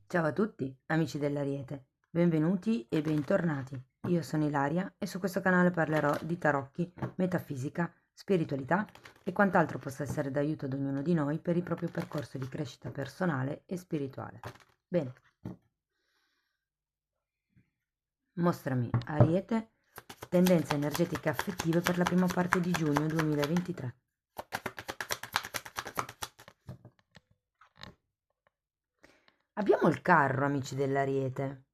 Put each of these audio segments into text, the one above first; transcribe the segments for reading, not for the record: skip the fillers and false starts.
Ciao a tutti, amici dell'Ariete, benvenuti e bentornati. Io sono Ilaria e su questo canale parlerò di tarocchi, metafisica, spiritualità e quant'altro possa essere d'aiuto ad ognuno di noi per il proprio percorso di crescita personale e spirituale. Bene, mostrami Ariete, tendenze energetiche affettive per la prima parte di giugno 2023. Abbiamo il carro, amici dell'Ariete.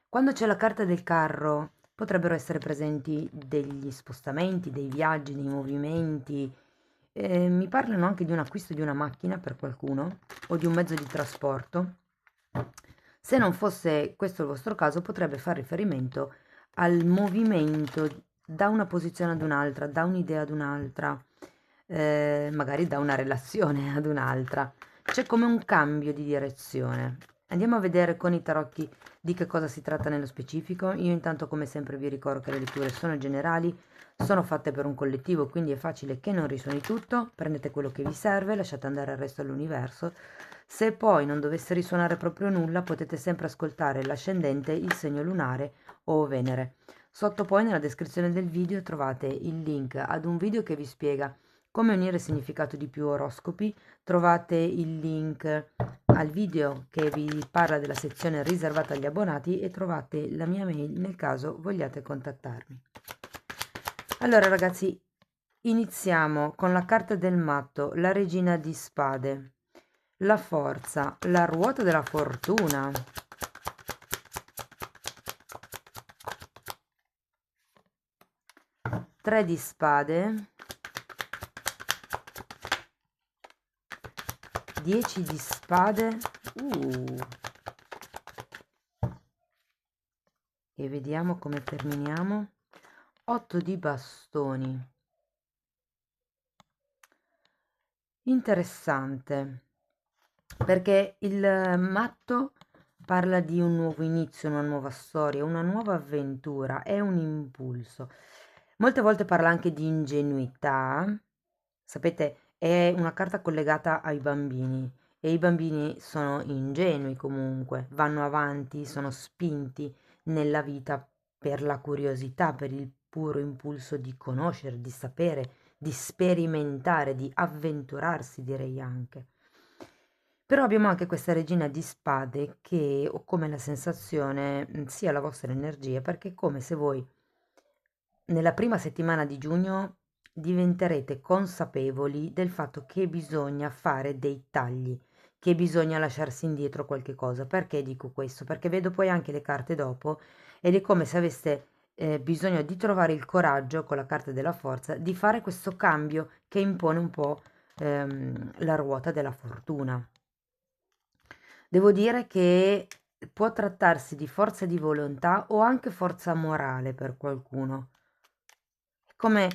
Quando c'è la carta del carro potrebbero essere presenti degli spostamenti, dei viaggi, dei movimenti. Mi parlano anche di un acquisto di una macchina per qualcuno o di un mezzo di trasporto. Se non fosse questo il vostro caso, potrebbe far riferimento al movimento da una posizione ad un'altra, da un'idea ad un'altra, magari da una relazione ad un'altra. C'è come un cambio di direzione. Andiamo a vedere con i tarocchi di che cosa si tratta nello specifico. Io intanto come sempre vi ricordo che le letture sono generali, sono fatte per un collettivo, quindi è facile che non risuoni tutto, prendete quello che vi serve, lasciate andare il resto all'universo. Se poi non dovesse risuonare proprio nulla, potete sempre ascoltare l'ascendente, il segno lunare o Venere. Sotto poi nella descrizione del video trovate il link ad un video che vi spiega come unire il significato di più oroscopi, trovate il link al video che vi parla della sezione riservata agli abbonati e trovate la mia mail nel caso vogliate contattarmi. Allora ragazzi, iniziamo con la carta del matto, la regina di spade, la forza, la ruota della fortuna, 3 di spade, 10 di spade, e vediamo come terminiamo, 8 di bastoni. Interessante, perché il matto parla di un nuovo inizio, una nuova storia, una nuova avventura, è un impulso. Molte volte parla anche di ingenuità. Sapete, è una carta collegata ai bambini e i bambini sono ingenui comunque, vanno avanti, sono spinti nella vita per la curiosità, per il puro impulso di conoscere, di sapere, di sperimentare, di avventurarsi, direi anche. Però abbiamo anche questa regina di spade che ho come la sensazione sia la vostra energia, perché è come se voi nella prima settimana di giugno diventerete consapevoli del fatto che bisogna fare dei tagli, che bisogna lasciarsi indietro qualche cosa. Perché dico questo? Perché vedo poi anche le carte dopo ed è come se aveste bisogno di trovare il coraggio con la carta della forza di fare questo cambio che impone un po' la ruota della fortuna. Devo dire che può trattarsi di forza di volontà o anche forza morale per qualcuno. È come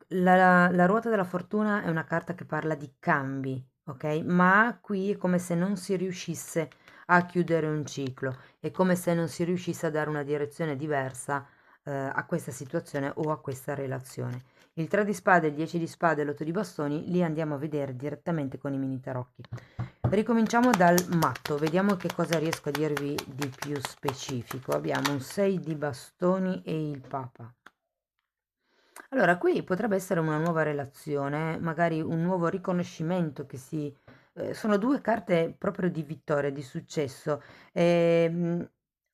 la ruota della fortuna è una carta che parla di cambi, ok? Ma qui è come se non si riuscisse a chiudere un ciclo, è come se non si riuscisse a dare una direzione diversa a questa situazione o a questa relazione. Il 3 di spade, il 10 di spade e l'8 di bastoni li andiamo a vedere direttamente con i mini tarocchi. Ricominciamo dal matto, vediamo che cosa riesco a dirvi di più specifico. Abbiamo un 6 di bastoni e il papa. Allora, qui potrebbe essere una nuova relazione, magari un nuovo riconoscimento che si... sono due carte proprio di vittoria, di successo.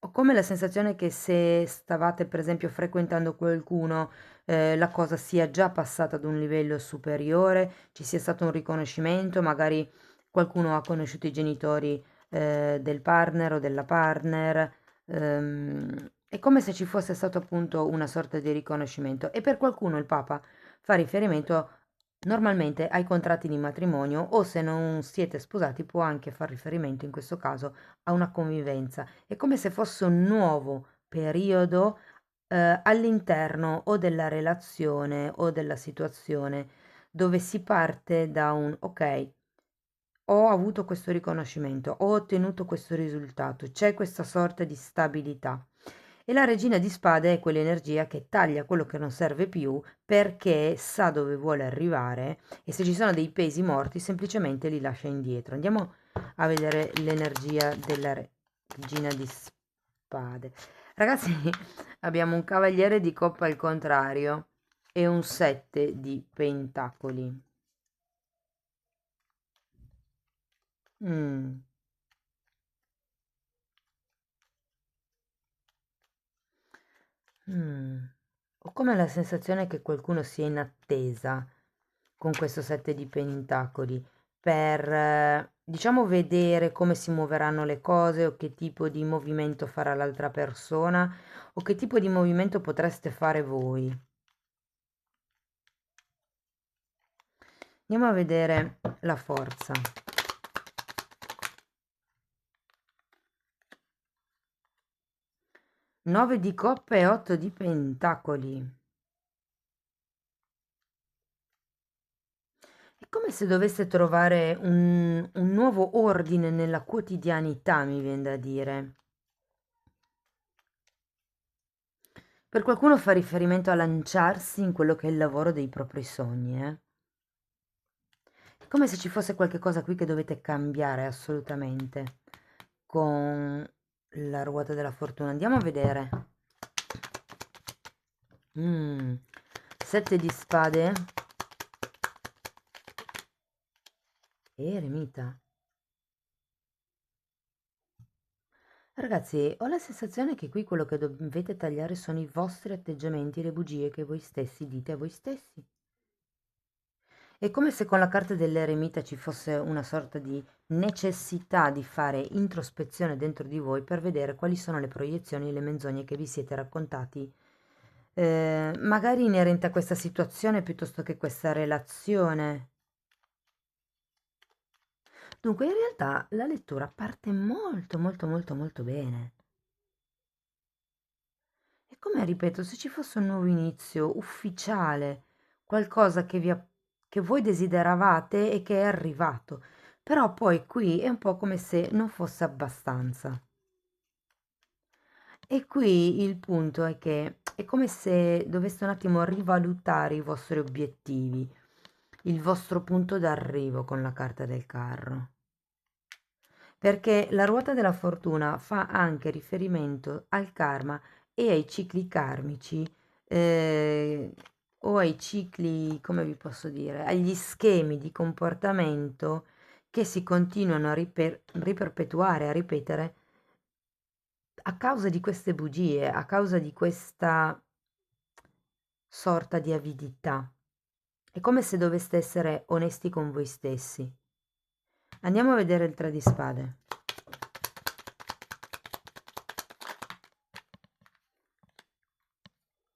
Ho come la sensazione che se stavate, per esempio, frequentando qualcuno, la cosa sia già passata ad un livello superiore, ci sia stato un riconoscimento, magari qualcuno ha conosciuto i genitori, del partner o della partner. È come se ci fosse stato appunto una sorta di riconoscimento e per qualcuno il Papa fa riferimento normalmente ai contratti di matrimonio o se non siete sposati può anche far riferimento in questo caso a una convivenza. È come se fosse un nuovo periodo all'interno o della relazione o della situazione dove si parte da un ok, ho avuto questo riconoscimento, ho ottenuto questo risultato, c'è questa sorta di stabilità. E la regina di spade è quell'energia che taglia quello che non serve più perché sa dove vuole arrivare e se ci sono dei pesi morti semplicemente li lascia indietro. Andiamo a vedere l'energia della regina di spade. Ragazzi, abbiamo un cavaliere di coppa al contrario e un 7 di pentacoli. Mm. Ho come la sensazione che qualcuno sia in attesa con questo 7 di pentacoli per, diciamo, vedere come si muoveranno le cose o che tipo di movimento farà l'altra persona o che tipo di movimento potreste fare voi. Andiamo a vedere la forza. 9 di coppe e 8 di pentacoli. È come se dovesse trovare un nuovo ordine nella quotidianità, mi viene da dire. Per qualcuno fa riferimento a lanciarsi in quello che è il lavoro dei propri sogni, eh. È come se ci fosse qualche cosa qui che dovete cambiare assolutamente con la ruota della fortuna. Andiamo a vedere. 7 di spade. Eremita. Ragazzi, ho la sensazione che qui quello che dovete tagliare sono i vostri atteggiamenti, le bugie che voi stessi dite a voi stessi. È come se con la carta dell'eremita ci fosse una sorta di necessità di fare introspezione dentro di voi per vedere quali sono le proiezioni e le menzogne che vi siete raccontati, magari inerente a questa situazione piuttosto che questa relazione. Dunque, in realtà la lettura parte molto, molto, molto, molto bene. È come, ripeto, se ci fosse un nuovo inizio ufficiale, qualcosa che voi desideravate e che è arrivato, però poi qui è un po' come se non fosse abbastanza. E qui il punto è che è come se doveste un attimo rivalutare i vostri obiettivi, il vostro punto d'arrivo con la carta del carro. Perché la ruota della fortuna fa anche riferimento al karma e ai cicli karmici, eh, o ai cicli, come vi posso dire, agli schemi di comportamento che si continuano a riperpetuare, a ripetere a causa di queste bugie, a causa di questa sorta di avidità. È come se doveste essere onesti con voi stessi. Andiamo a vedere il 3 di spade.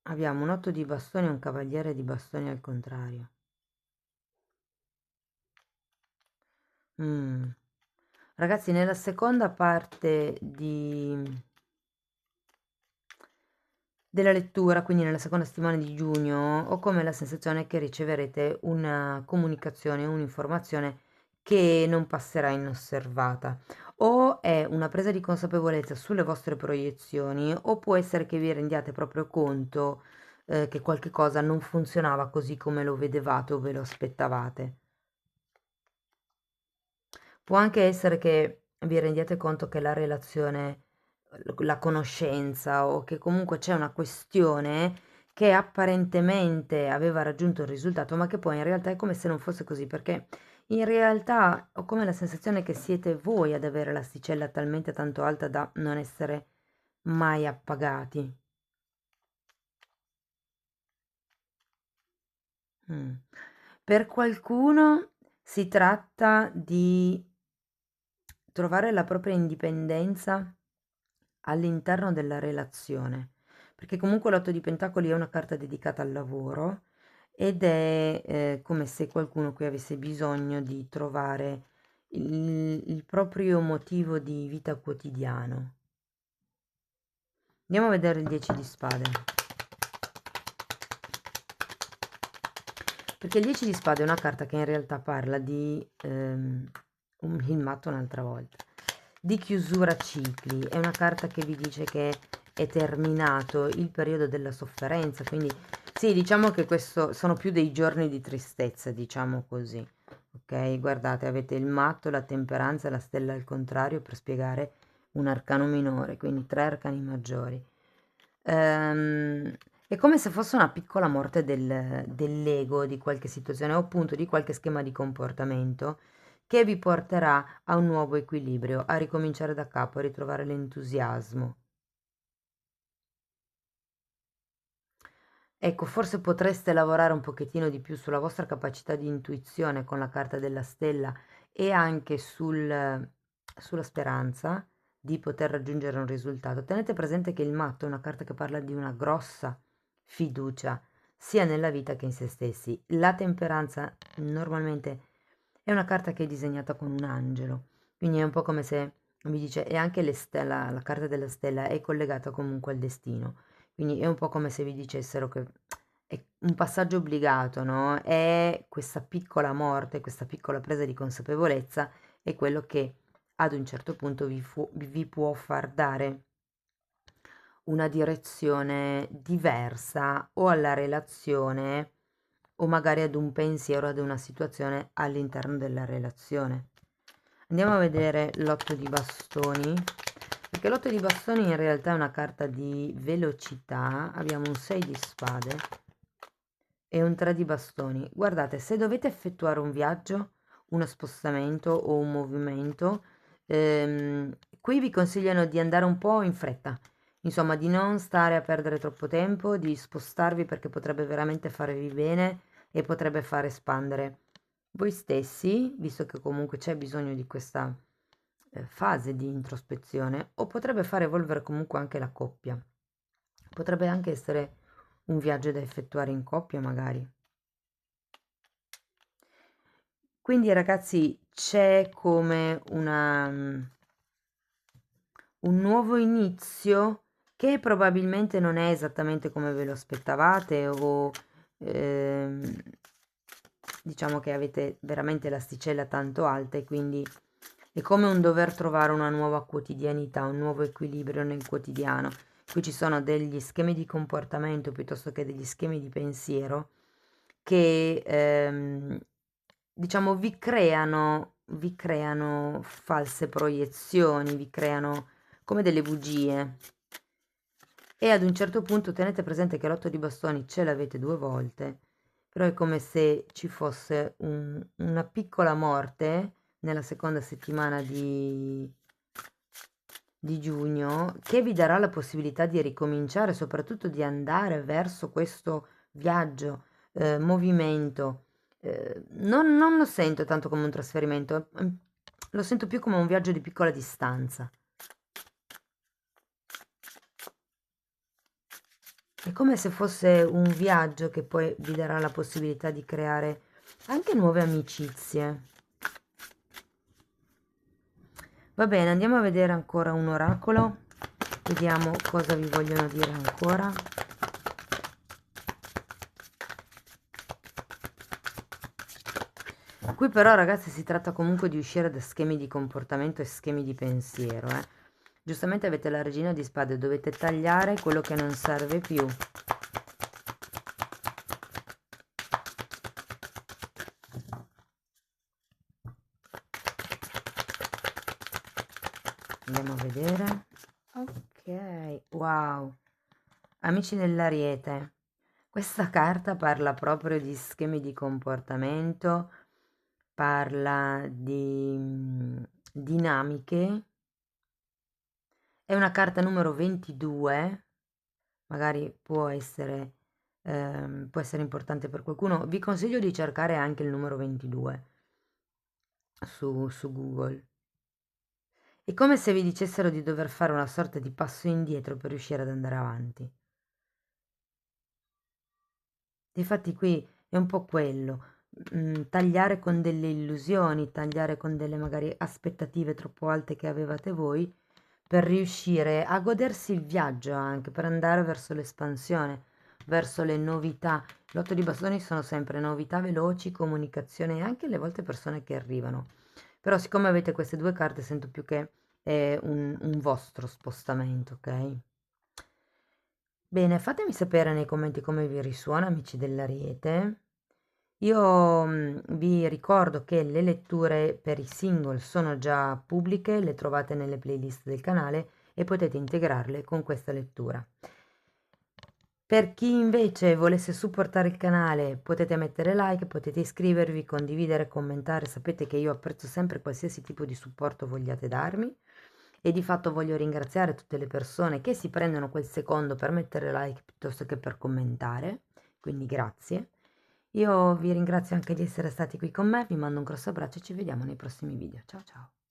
Abbiamo un 8 di bastoni e un cavaliere di bastoni al contrario. Ragazzi, nella seconda parte della lettura, quindi nella seconda settimana di giugno, ho come la sensazione che riceverete una comunicazione, un'informazione che non passerà inosservata. O è una presa di consapevolezza sulle vostre proiezioni, o può essere che vi rendiate proprio conto che qualche cosa non funzionava così come lo vedevate o ve lo aspettavate. Può anche essere che vi rendiate conto che la relazione, la conoscenza o che comunque c'è una questione che apparentemente aveva raggiunto il risultato, ma che poi in realtà è come se non fosse così, perché in realtà ho come la sensazione che siete voi ad avere l'asticella talmente tanto alta da non essere mai appagati. Mm. Per qualcuno si tratta di trovare la propria indipendenza all'interno della relazione, perché comunque l'otto di pentacoli è una carta dedicata al lavoro ed è come se qualcuno qui avesse bisogno di trovare il proprio motivo di vita quotidiano. Andiamo a vedere il 10 di spade. Perché il 10 di spade è una carta che in realtà parla di il matto un'altra volta, di chiusura cicli. È una carta che vi dice che è terminato il periodo della sofferenza, quindi sì, diciamo che questo sono più dei giorni di tristezza, diciamo così, ok? Guardate, avete il matto, la temperanza e la stella al contrario per spiegare un arcano minore, quindi 3 arcani maggiori. È come se fosse una piccola morte dell'ego di qualche situazione o appunto di qualche schema di comportamento che vi porterà a un nuovo equilibrio, a ricominciare da capo, a ritrovare l'entusiasmo. Ecco, forse potreste lavorare un pochettino di più sulla vostra capacità di intuizione con la carta della stella e anche sulla speranza di poter raggiungere un risultato. Tenete presente che il matto è una carta che parla di una grossa fiducia sia nella vita che in se stessi. La temperanza normalmente è una carta che è disegnata con un angelo, quindi è un po' come se mi dice, e anche la carta della stella è collegata comunque al destino. Quindi è un po' come se vi dicessero che è un passaggio obbligato, no? È questa piccola morte, questa piccola presa di consapevolezza è quello che ad un certo punto vi può far dare una direzione diversa o alla relazione o magari ad un pensiero, ad una situazione all'interno della relazione. Andiamo a vedere l'otto di bastoni, perché l'otto di bastoni in realtà è una carta di velocità. Abbiamo un 6 di spade e un 3 di bastoni. Guardate, se dovete effettuare un viaggio, uno spostamento o un movimento, qui vi consigliano di andare un po' in fretta, insomma di non stare a perdere troppo tempo, di spostarvi perché potrebbe veramente farvi bene e potrebbe far espandere voi stessi, visto che comunque c'è bisogno di questa fase di introspezione, o potrebbe far evolvere comunque anche la coppia. Potrebbe anche essere un viaggio da effettuare in coppia, magari. Quindi, ragazzi, c'è come un nuovo inizio che probabilmente non è esattamente come ve lo aspettavate o ehm, diciamo che avete veramente l'asticella tanto alta e quindi è come un dover trovare una nuova quotidianità, un nuovo equilibrio nel quotidiano. Qui ci sono degli schemi di comportamento piuttosto che degli schemi di pensiero che diciamo vi creano false proiezioni, vi creano come delle bugie. E ad un certo punto tenete presente che l'otto di bastoni ce l'avete 2 volte, però è come se ci fosse una piccola morte nella seconda settimana di giugno che vi darà la possibilità di ricominciare, soprattutto di andare verso questo viaggio, movimento. Non lo sento tanto come un trasferimento, lo sento più come un viaggio di piccola distanza. È come se fosse un viaggio che poi vi darà la possibilità di creare anche nuove amicizie. Va bene, andiamo a vedere ancora un oracolo. Vediamo cosa vi vogliono dire ancora. Qui però, ragazzi, si tratta comunque di uscire da schemi di comportamento e schemi di pensiero, eh. Giustamente avete la regina di spade, dovete tagliare quello che non serve più. Andiamo a vedere. Ok, wow. Amici dell'Ariete, questa carta parla proprio di schemi di comportamento, parla di dinamiche. È una carta numero 22, magari può essere importante per qualcuno. Vi consiglio di cercare anche il numero 22 su Google. È come se vi dicessero di dover fare una sorta di passo indietro per riuscire ad andare avanti. Difatti qui è un po' quello, tagliare con delle illusioni, tagliare con delle magari aspettative troppo alte che avevate voi, per riuscire a godersi il viaggio anche, per andare verso l'espansione, verso le novità. L'otto di bastoni sono sempre novità veloci, comunicazione e anche alle volte persone che arrivano. Però siccome avete queste 2 carte sento più che è un vostro spostamento, ok? Bene, fatemi sapere nei commenti come vi risuona, amici dell'Ariete. Io vi ricordo che le letture per i single sono già pubbliche, le trovate nelle playlist del canale e potete integrarle con questa lettura. Per chi invece volesse supportare il canale potete mettere like, potete iscrivervi, condividere, commentare, sapete che io apprezzo sempre qualsiasi tipo di supporto vogliate darmi e di fatto voglio ringraziare tutte le persone che si prendono quel secondo per mettere like piuttosto che per commentare, quindi grazie. Io vi ringrazio anche di essere stati qui con me, vi mando un grosso abbraccio e ci vediamo nei prossimi video. Ciao ciao!